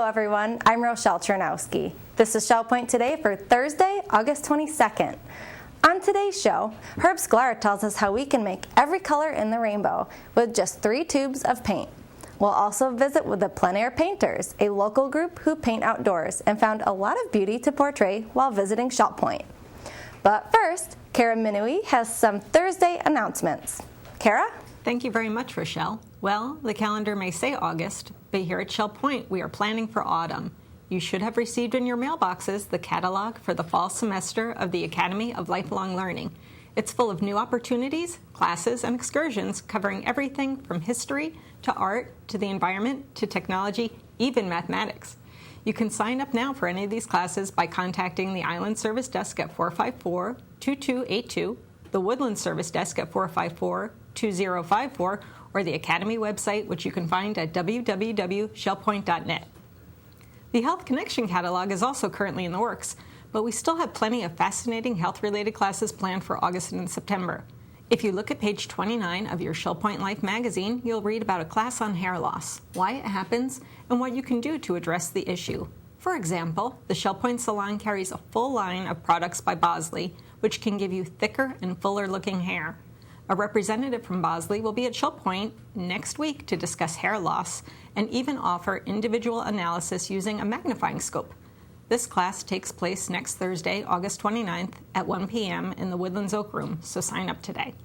everyone. I'm Rochelle Chernowski. This is Shell Point Today for Thursday, August 22nd. On today's show, Herb Sklar tells us how we can make every color in the rainbow with just 3 tubes of paint. We'll also visit with the Pleinair Painters, a local group who paint outdoors and found a lot of beauty to portray while visiting Shell Point. But first, Kara Minui has some Thursday announcements. Kara? Thank you very much, Rochelle. Well, the calendar may say August, but here at Shell Point, we are planning for autumn. You should have received in your mailboxes the catalog for the fall semester of the Academy of Lifelong Learning. It's full of new opportunities, classes, and excursions covering everything from history to art to the environment to technology, even mathematics. You can sign up now for any of these classes by contacting the Island Service Desk at 454-2282, the Woodland Service Desk at 454-2054, or the Academy website, which you can find at www.shellpoint.net. The Health Connection catalog is also currently in the works, but we still have plenty of fascinating health-related classes planned for August and September. If you look at page 29 of your Shell Point Life magazine, you'll read about a class on hair loss, why it happens, and what you can do to address the issue. For example, the Shell Point Salon carries a full line of products by Bosley, which can give you thicker and fuller-looking hair. A representative from Bosley will be at Shell Point next week to discuss hair loss and even offer individual analysis using a magnifying scope. This class takes place next Thursday, August 29th at 1 p.m. in the Woodlands Oak Room, so sign up today.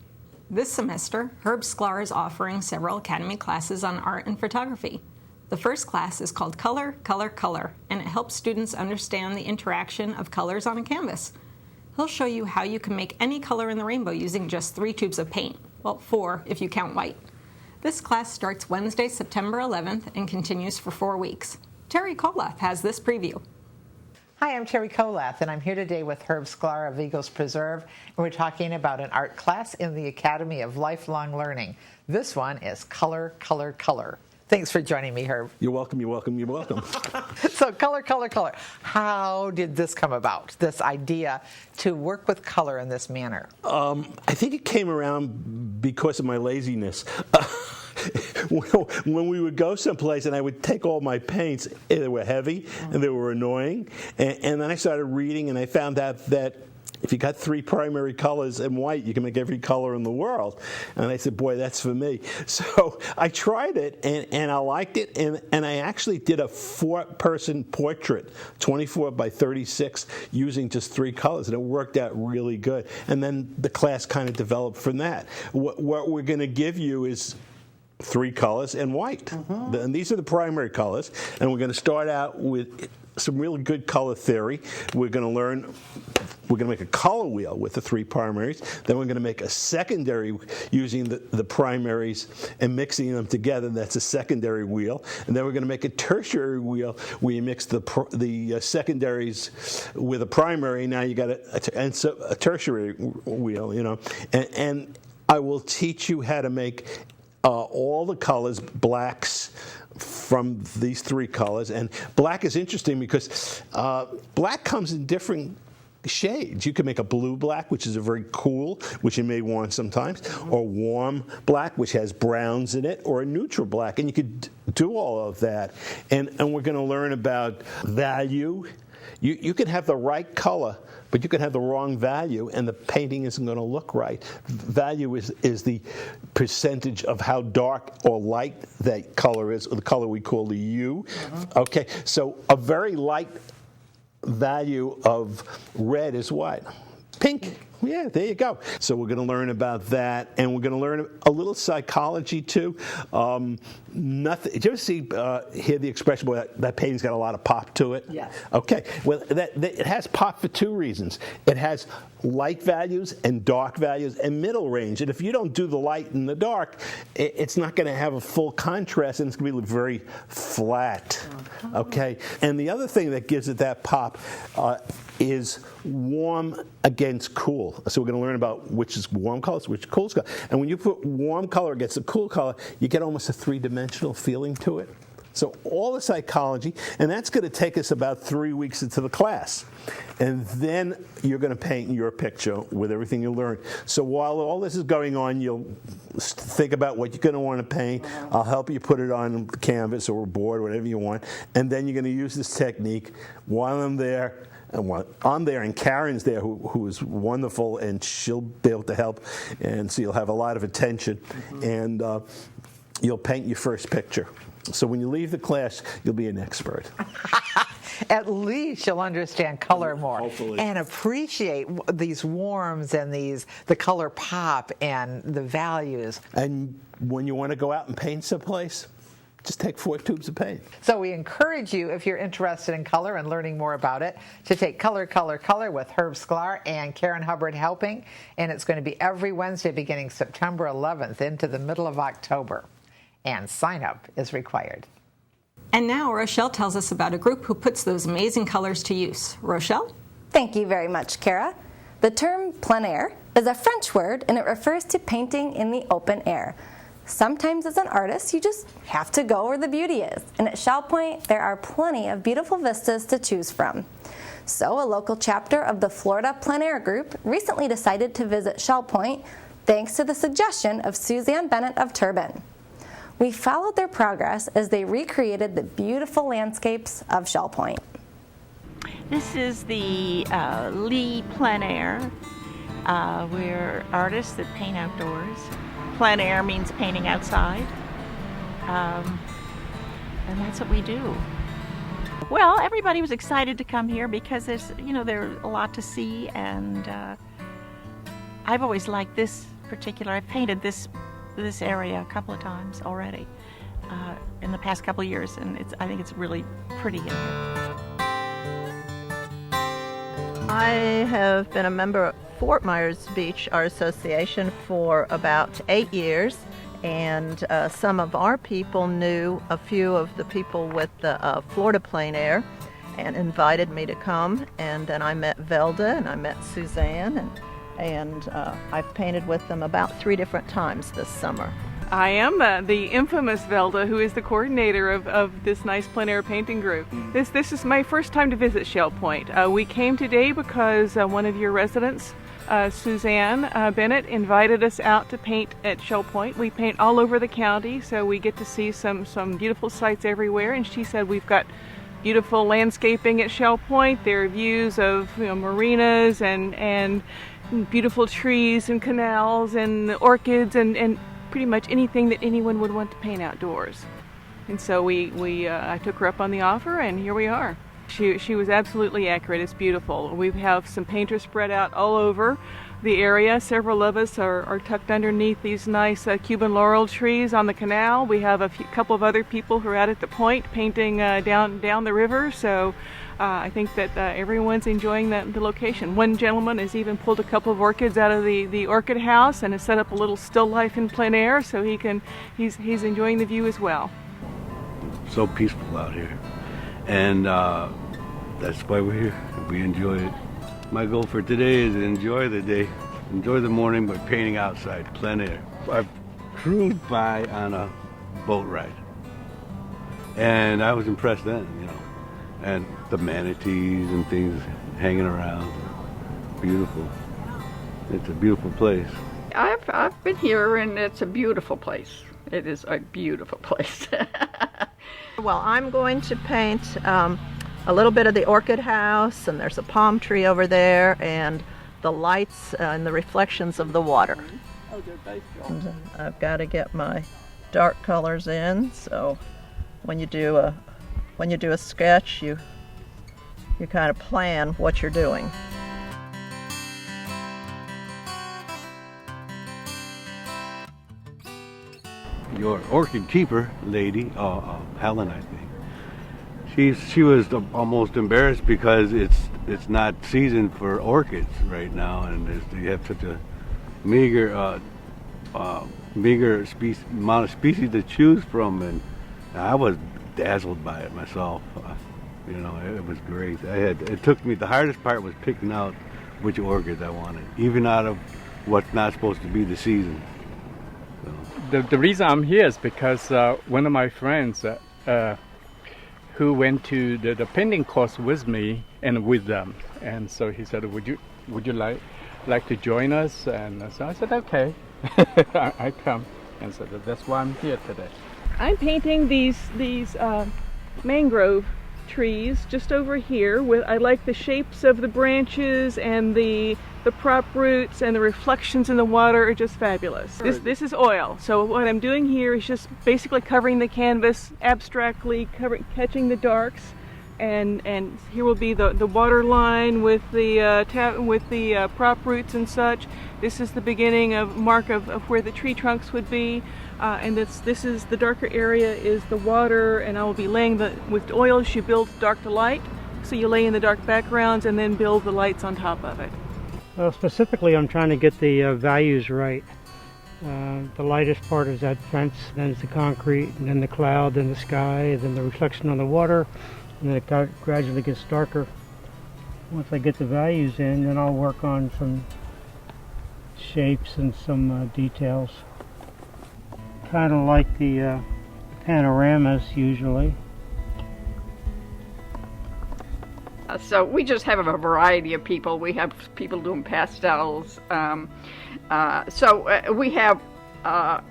This semester, Herb Sklar is offering several Academy classes on art and photography. The first class is called Color, Color, Color, and it helps students understand the interaction of colors on a canvas. He'll show you how you can make any color in the rainbow using just 3 tubes of paint. Well, 4 if you count white. This class starts Wednesday, September 11th and continues for 4 weeks. Terry Kolath has this preview. Hi, I'm Terry Kolath, and I'm here today with Herb Sklar of Eagles Preserve, and we're talking about an art class in the Academy of Lifelong Learning. This one is Color, Color, Color. Thanks for joining me, Herb. You're welcome, you're welcome, you're welcome. So color, color, color. How did this come about, this idea to work with color in this manner? I think it came around because of my laziness. When we would go someplace and I would take all my paints, they were heavy and they were annoying. And then I started reading and I found out that if you got 3 primary colors and white, you can make every color in the world. And I said, boy, that's for me. So I tried it, and I liked it, and I actually did a 4-person portrait, 24 by 36, using just 3 colors, and it worked out really good. And then the class kind of developed from that. What we're going to give you is 3 colors and white. And these are the primary colors, and we're going to start out with some really good color theory. We're going to make a color wheel with the 3 primaries. Then we're going to make a secondary using the primaries and mixing them together. That's a secondary wheel. And then we're going to make a tertiary wheel where you mix the secondaries with a primary. Now you got a tertiary wheel, you know. And I will teach you how to make all the colors, blacks, from these 3 colors. And black is interesting because black comes in different shades. You can make a blue black, which is a very cool, which you may want sometimes, or warm black, which has browns in it, or a neutral black. And you could do all of that. And we're going to learn about value. You can have the right color, but you can have the wrong value, and the painting isn't going to look right. Value is the percentage of how dark or light that color is, or the color we call the hue. Okay, so a very light value of red is what? Pink. Yeah, there you go. So we're going to learn about that, and we're going to learn a little psychology too. Did you ever hear the expression, boy, that painting's got a lot of pop to it? Yes. Okay. Well, it has pop for 2 reasons. It has light values and dark values and middle range. And if you don't do the light and the dark, it's not going to have a full contrast, and it's going to be very flat. Okay. And the other thing that gives it that pop is warm against cool. So we're going to learn about which is warm colors, which is cool color. And when you put warm color against a cool color, you get almost a 3-dimensional feeling to it. So all the psychology, and that's going to take us about 3 weeks into the class. And then you're going to paint your picture with everything you learned. So while all this is going on, you'll think about what you're going to want to paint. I'll help you put it on canvas or a board, whatever you want. And then you're going to use this technique while I'm there. And Karen's there, who is wonderful, and she'll be able to help. And so you'll have a lot of attention. And you'll paint your first picture. So when you leave the class, you'll be an expert. At least you'll understand color more. Hopefully. And appreciate these warms and the color pop and the values. And when you want to go out and paint someplace, just take 4 tubes of paint. So we encourage you, if you're interested in color and learning more about it, to take Color, Color, Color with Herb Sklar and Karen Hubbard helping. And it's going to be every Wednesday beginning September 11th into the middle of October. And sign up is required. And now Rochelle tells us about a group who puts those amazing colors to use. Rochelle? Thank you very much, Kara. The term Pleinair is a French word, and it refers to painting in the open air. Sometimes as an artist, you just have to go where the beauty is. And at Shell Point, there are plenty of beautiful vistas to choose from. So a local chapter of the Florida Pleinair group recently decided to visit Shell Point thanks to the suggestion of Suzanne Bennett of Turbin. We followed their progress as they recreated the beautiful landscapes of Shell Point. This is the Lee Pleinair. We're artists that paint outdoors. Plein air means painting outside. And that's what we do. Well, everybody was excited to come here because there's a lot to see, and I've always liked this particular. I've painted this area a couple of times already in the past couple of years, and I think it's really pretty in here. I have been a member of Fort Myers Beach Art Association for about 8 years, and some of our people knew a few of the people with the Florida Pleinair and invited me to come, and then I met Velda and I met Suzanne, and I've painted with them about 3 different times this summer. I am the infamous Velda, who is the coordinator of this nice plein air painting group. This is my first time to visit Shell Point. We came today because one of your residents, Suzanne Bennett, invited us out to paint at Shell Point. We paint all over the county, so we get to see some beautiful sights everywhere, and she said we've got beautiful landscaping at Shell Point. There are views of marinas and beautiful trees and canals and orchids and pretty much anything that anyone would want to paint outdoors. And so I took her up on the offer, and here we are. She was absolutely accurate. It's beautiful. We have some painters spread out all over the area. Several of us are tucked underneath these nice Cuban laurel trees on the canal. We have a couple of other people who are out at the point painting down the river. So I think that everyone's enjoying the location. One gentleman has even pulled a couple of orchids out of the orchid house and has set up a little still life in plein air, so he's enjoying the view as well. So peaceful out here, and that's why we're here. We enjoy it. My goal for today is to enjoy the day, enjoy the morning by painting outside, plein air. I've cruised by on a boat ride, and I was impressed then, and the manatees and things hanging around. Beautiful. It's a beautiful place. I've been here, and it's a beautiful place. It is a beautiful place. Well, I'm going to paint a little bit of the orchid house, and there's a palm tree over there, and the lights and the reflections of the water. And I've got to get my dark colors in, so when you do a sketch, you kind of plan what you're doing. Your orchid keeper lady, Helen, I think. She was almost embarrassed because it's not season for orchids right now, and you have such a meager amount of species to choose from, and I was dazzled by it myself. It was great. The hardest part was picking out which orchids I wanted, even out of what's not supposed to be the season. The reason I'm here is because one of my friends who went to the painting course with me and with them. And so he said, would you like to join us? And so I said, okay, I come. And so that's why I'm here today. I'm painting these mangrove trees just over here. I like the shapes of the branches and the prop roots, and the reflections in the water are just fabulous. This is oil, so what I'm doing here is just basically covering the canvas abstractly, catching the darks, and here will be the water line with the prop roots and such. This is the beginning of mark of where the tree trunks would be, and this is the darker area is the water, and I will be laying with oils you build dark to light, so you lay in the dark backgrounds and then build the lights on top of it. Well, specifically, I'm trying to get the values right. The lightest part is that fence, then it's the concrete, and then the cloud, then the sky, then the reflection on the water, and then it gradually gets darker. Once I get the values in, then I'll work on some shapes and some details. Kind of like the panoramas usually. So we just have a variety of people. We have people doing pastels. So we have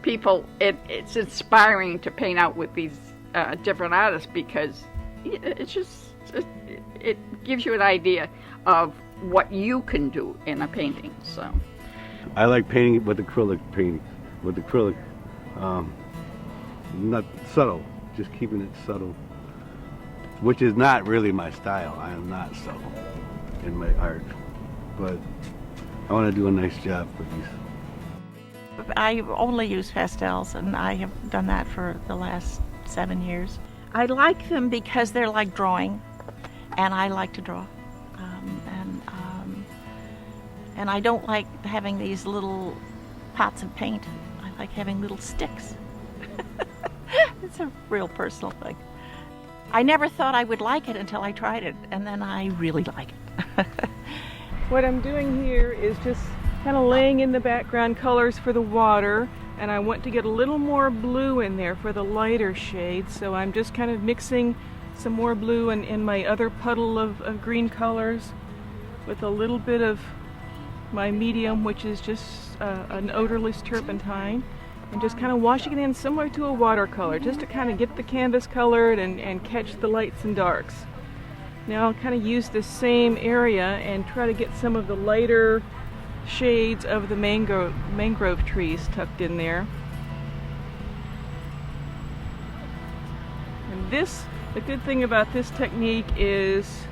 people, it's inspiring to paint out with these different artists, because it gives you an idea of what you can do in a painting. So I like painting with acrylic painting, not subtle, just keeping it subtle, which is not really my style. I am not subtle in my art, but I want to do a nice job with these. I only use pastels, and I have done that for the last 7 years. I like them because they're like drawing, and I like to draw. And I don't like having these little pots of paint. I like having little sticks. It's a real personal thing. I never thought I would like it until I tried it, and then I really like it. What I'm doing here is just kind of laying in the background colors for the water, and I want to get a little more blue in there for the lighter shades, so I'm just kind of mixing some more blue in my other puddle of green colors with a little bit of my medium, which is just an odorless turpentine, and just kind of washing it in similar to a watercolor, just to kind of get the canvas colored and catch the lights and darks. Now I'll kind of use this same area and try to get some of the lighter shades of the mangrove trees tucked in there. And the good thing about this technique is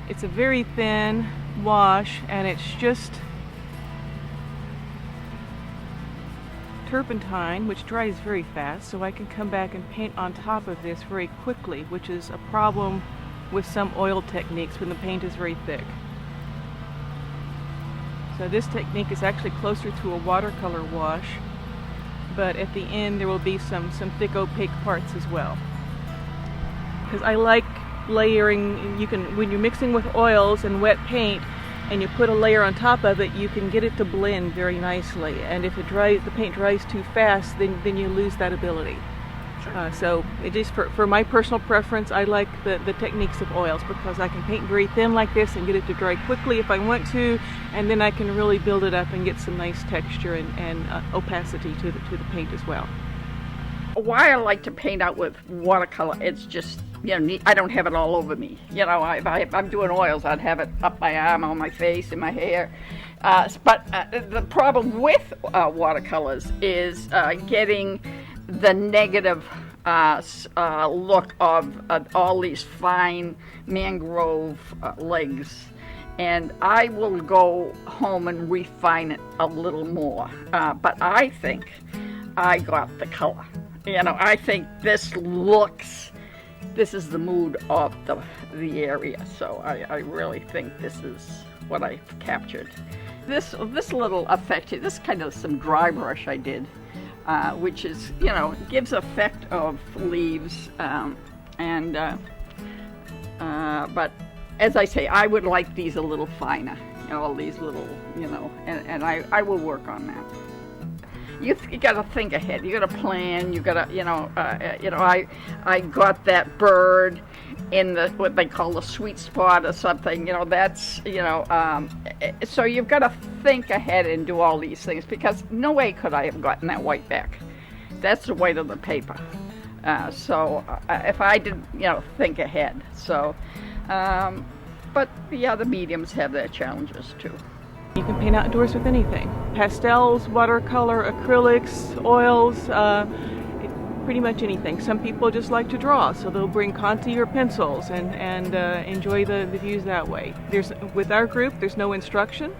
it's a very thin wash, and it's just turpentine, which dries very fast, so I can come back and paint on top of this very quickly, which is a problem with some oil techniques when the paint is very thick. So this technique is actually closer to a watercolor wash, but at the end there will be some thick opaque parts as well. Because I like layering. When you're mixing with oils and wet paint and you put a layer on top of it, you can get it to blend very nicely. And if the paint dries too fast, then you lose that ability. So it is for my personal preference, I like the techniques of oils, because I can paint very thin like this and get it to dry quickly if I want to, and then I can really build it up and get some nice texture and opacity to the paint as well. Why I like to paint out with watercolor, it's just, I don't have it all over me. If I'm doing oils, I'd have it up my arm, on my face, in my hair. But the problem with watercolors is getting the negative look of all these fine mangrove legs. And I will go home and refine it a little more. But I think I got the color. I think this is the mood of the area. So I really think this is what I captured. This little effect here, this kind of some dry brush I did, which is, gives effect of leaves. But as I say, I would like these a little finer, all these little, and I will work on that. you got to think ahead. You got to plan. You got to, I got that bird in the what they call the sweet spot or something. That's so you've got to think ahead and do all these things, because no way could I have gotten that white back. That's the weight of the paper. So if I didn't, think ahead. So, but the other mediums have their challenges too. You can paint outdoors with anything. Pastels, watercolor, acrylics, oils, pretty much anything. Some people just like to draw, so they'll bring Conti or pencils and enjoy the views that way. With our group, there's no instruction.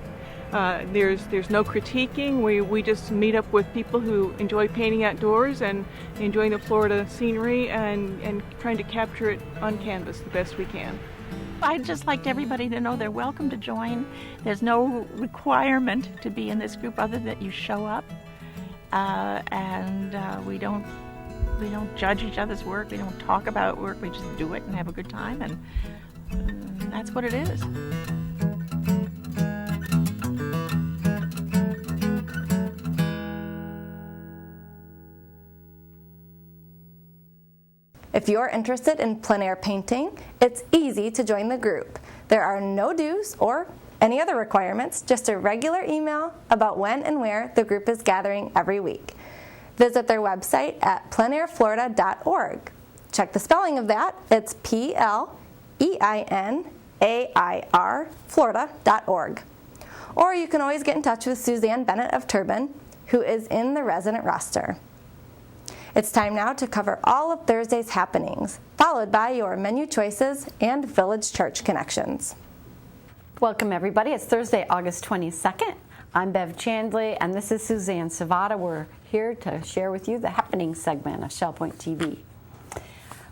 There's no critiquing. We just meet up with people who enjoy painting outdoors and enjoying the Florida scenery and trying to capture it on canvas the best we can. I'd just like everybody to know they're welcome to join. There's no requirement to be in this group other than that you show up. And we don't judge each other's work. We don't talk about work. We just do it and have a good time. And that's what it is. If you're interested in plein air painting, it's easy to join the group. There are no dues or any other requirements, just a regular email about when and where the group is gathering every week. Visit their website at pleinairflorida.org. Check the spelling of that. It's PLEINAIR Florida.org. Or you can always get in touch with Suzanne Bennett of Turbin, who is in the resident roster. It's time now to cover all of Thursday's happenings, followed by your menu choices and Village Church connections. Welcome, everybody. It's Thursday, August 22nd. I'm Bev Chandley, and this is Suzanne Savada. We're here to share with you the happenings segment of Shell Point TV.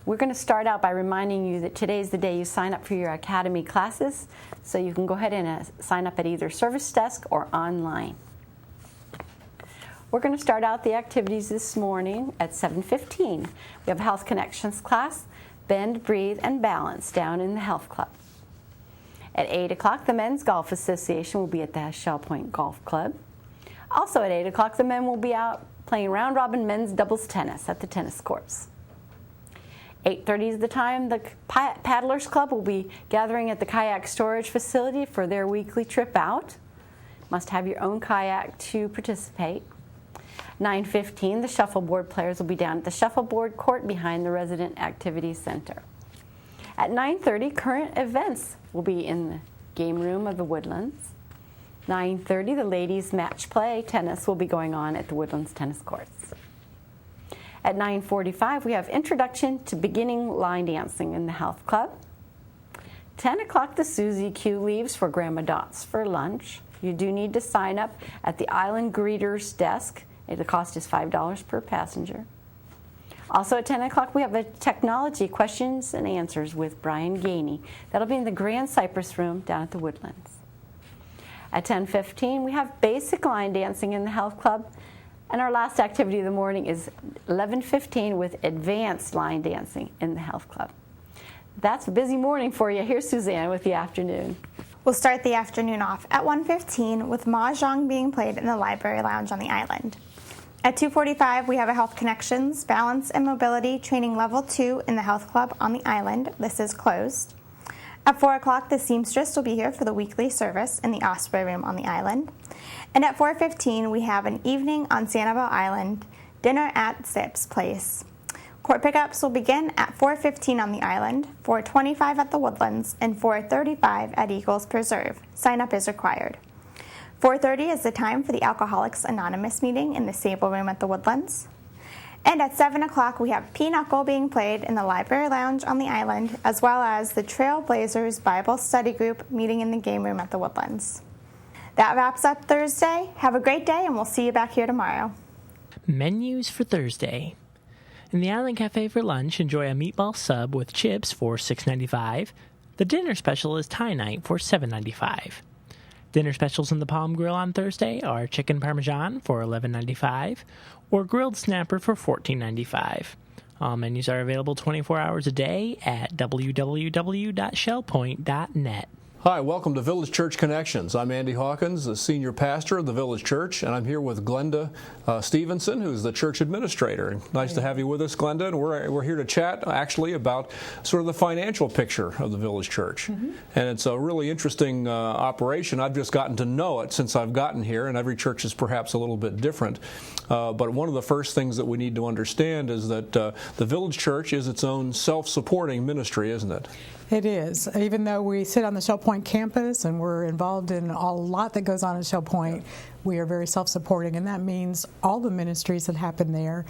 We're going to start out by reminding you that today's the day you sign up for your Academy classes, so you can go ahead and sign up at either service desk or online. We're going to start out the activities this morning at 7:15. We have a Health Connections class, Bend, Breathe, and Balance down in the Health Club. At 8 o'clock, the Men's Golf Association will be at the Shell Point Golf Club. Also at 8 o'clock, the men will be out playing round-robin men's doubles tennis at the tennis courts. 8:30 is the time the Paddlers Club will be gathering at the kayak storage facility for their weekly trip out. Must have your own kayak to participate. 9:15, the shuffleboard players will be down at the shuffleboard court behind the Resident Activity Center. At 9:30, current events will be in the game room of the Woodlands. 9:30, the ladies' match play tennis will be going on at the Woodlands tennis courts. At 9:45, we have introduction to beginning line dancing in the health club. 10 o'clock, the Susie Q leaves for Grandma Dot's for lunch. You do need to sign up at the Island Greeters desk. The cost is $5 per passenger. Also at 10 o'clock, we have a technology questions and answers with Brian Gainey. That'll be in the Grand Cypress Room down at the Woodlands. At 10:15, we have basic line dancing in the health club. And our last activity of the morning is 11:15 with advanced line dancing in the health club. That's a busy morning for you. Here's Suzanne with the afternoon. We'll start the afternoon off at 1:15 with Mahjong being played in the library lounge on the island. At 2:45, we have a Health Connections, Balance and Mobility Training Level 2 in the Health Club on the island. This is closed. At 4 o'clock, the seamstress will be here for the weekly service in the Osprey Room on the island. And at 4:15, we have an evening on Sanibel Island, dinner at Zip's Place. Court pickups will begin at 4:15 on the island, 4:25 at the Woodlands, and 4:35 at Eagles Preserve. Sign up is required. 4:30 is the time for the Alcoholics Anonymous meeting in the Sable Room at the Woodlands. And at 7 o'clock, we have Pinochle being played in the Library Lounge on the island, as well as the Trailblazers Bible Study Group meeting in the Game Room at the Woodlands. That wraps up Thursday. Have a great day, and we'll see you back here tomorrow. Menus for Thursday. In the Island Cafe for lunch, enjoy a meatball sub with chips for $6.95. The dinner special is Thai night for $7.95. Dinner specials in the Palm Grill on Thursday are chicken parmesan for $11.95 or grilled snapper for $14.95. All menus are available 24 hours a day at www.shellpoint.net. Hi, welcome to Village Church Connections. I'm Andy Hawkins, the senior pastor of the Village Church, and I'm here with Glenda Stevenson, who's the church administrator. Nice to have you with us, Glenda, and we're here to chat actually about sort of the financial picture of the Village Church. And it's a really interesting operation. I've just gotten to know it since I've gotten here, and every church is perhaps a little bit different. But one of the first things that we need to understand is that the Village Church is its own self-supporting ministry, isn't it? It is. Even though we sit on the Shell Point campus and we're involved in a lot that goes on at Shell Point, we are very self-supporting, and that means all the ministries that happen there,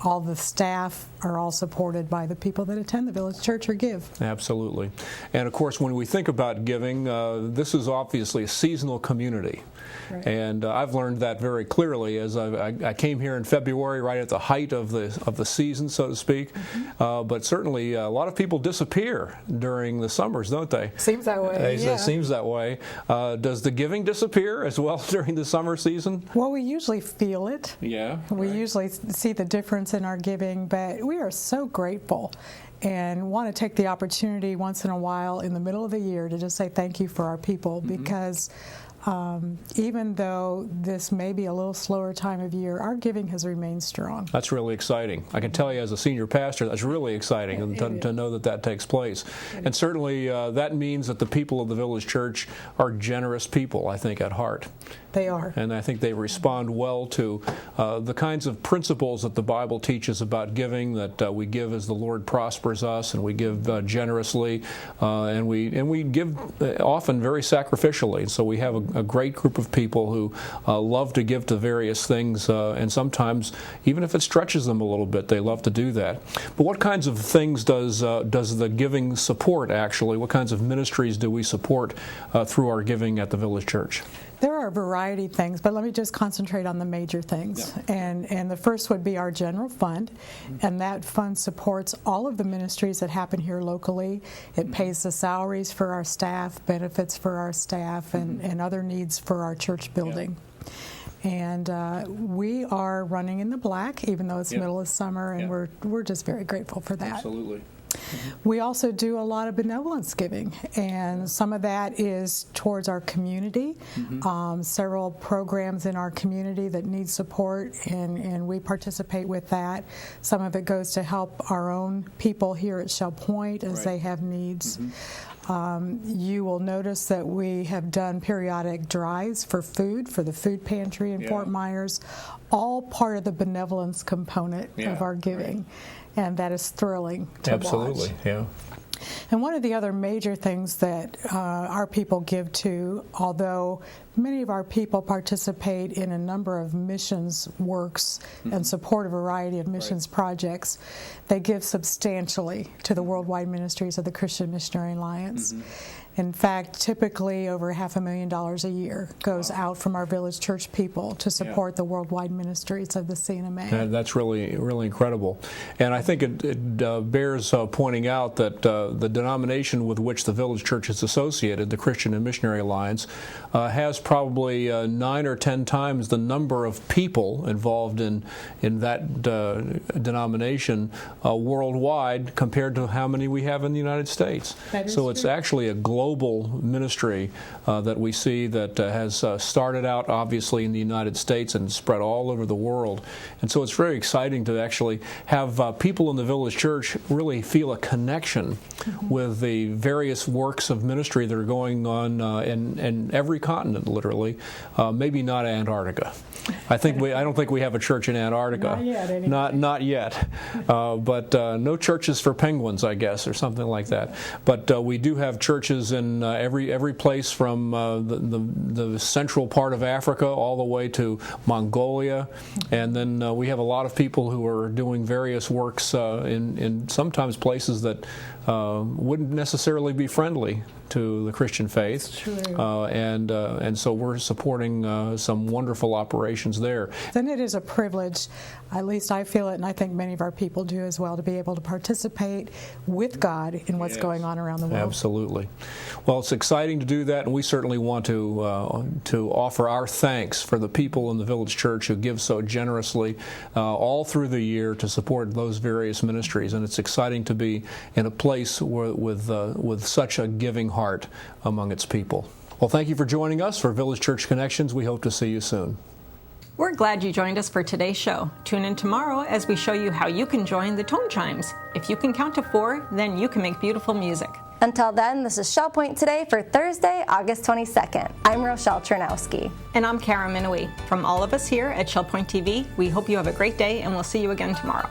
all the staff are all supported by the people that attend the Village Church or give. Absolutely. And of course, when we think about giving, this is obviously a seasonal community. Right. And I've learned that very clearly as I came here in February, right at the height of the season, so to speak. But certainly a lot of people disappear during the summers, don't they? Seems that way. It seems that way. Does the giving disappear as well during the summer season? Well, we usually feel it. Yeah. We usually see the difference in our giving, but we are so grateful and want to take the opportunity once in a while in the middle of the year to just say thank you for our people, because even though this may be a little slower time of year, our giving has remained strong. That's really exciting. I can tell you as a senior pastor, that's really exciting to know that takes place. And certainly that means that the people of the Village Church are generous people, I think, at heart. They are. And I think they respond well to the kinds of principles that the Bible teaches about giving, that we give as the Lord prospers us, and we give generously, and we give often very sacrificially. So we have a great group of people who love to give to various things, and sometimes, even if it stretches them a little bit, they love to do that. But what kinds of things does the giving support, actually? What kinds of ministries do we support through our giving at the Village Church? There are a variety of things, but let me just concentrate on the major things. Yeah. And the first would be our general fund, and that fund supports all of the ministries that happen here locally. It pays the salaries for our staff, benefits for our staff, and other needs for our church building. Yeah. And we are running in the black, even though it's middle of summer, and we're just very grateful for that. Absolutely. We also do a lot of benevolence giving, and some of that is towards our community. Several programs in our community that need support, and we participate with that. Some of it goes to help our own people here at Shell Point as they have needs. You will notice that we have done periodic drives for food, for the food pantry in Fort Myers, all part of the benevolence component of our giving. And that is thrilling to watch. Absolutely, yeah. And one of the other major things that our people give to, although many of our people participate in a number of missions works and support a variety of missions projects, they give substantially to the worldwide ministries of the Christian Missionary Alliance. In fact, typically over $500,000 a year goes out from our Village Church people to support the worldwide ministries of the CNMA. That's really, really incredible. And I think it bears pointing out that the denomination with which the Village Church is associated, the Christian and Missionary Alliance, has probably 9 or 10 times the number of people involved in that denomination worldwide compared to how many we have in the United States. So it's actually a global ministry that we see that has started out obviously in the United States and spread all over the world. And so it's very exciting to actually have people in the Village Church really feel a connection with the various works of ministry that are going on in every continent, literally. Maybe not Antarctica. I don't think we have a church in Antarctica. Not yet, anyway. Not yet. But no churches for penguins, I guess, or something like that. But we do have churches in every place from the central part of Africa all the way to Mongolia, and then we have a lot of people who are doing various works in sometimes places that wouldn't necessarily be friendly to the Christian faith. True. And so we're supporting some wonderful operations there. Then it is a privilege, at least I feel it, and I think many of our people do as well, to be able to participate with God in what's going on around the world. Absolutely. Well, it's exciting to do that, and we certainly want to offer our thanks for the people in the Village Church who give so generously all through the year to support those various ministries. And it's exciting to be in a place place with such a giving heart among its people. Well, thank you for joining us for Village Church Connections. We hope to see you soon. We're glad you joined us for today's show. Tune in tomorrow as we show you how you can join the tone chimes. If you can count to 4, then you can make beautiful music. Until then, this is Shell Point Today for Thursday, August 22nd. I'm Rochelle Chernowski. And I'm Kara Minoui. From all of us here at Shell Point TV, we hope you have a great day, and we'll see you again tomorrow.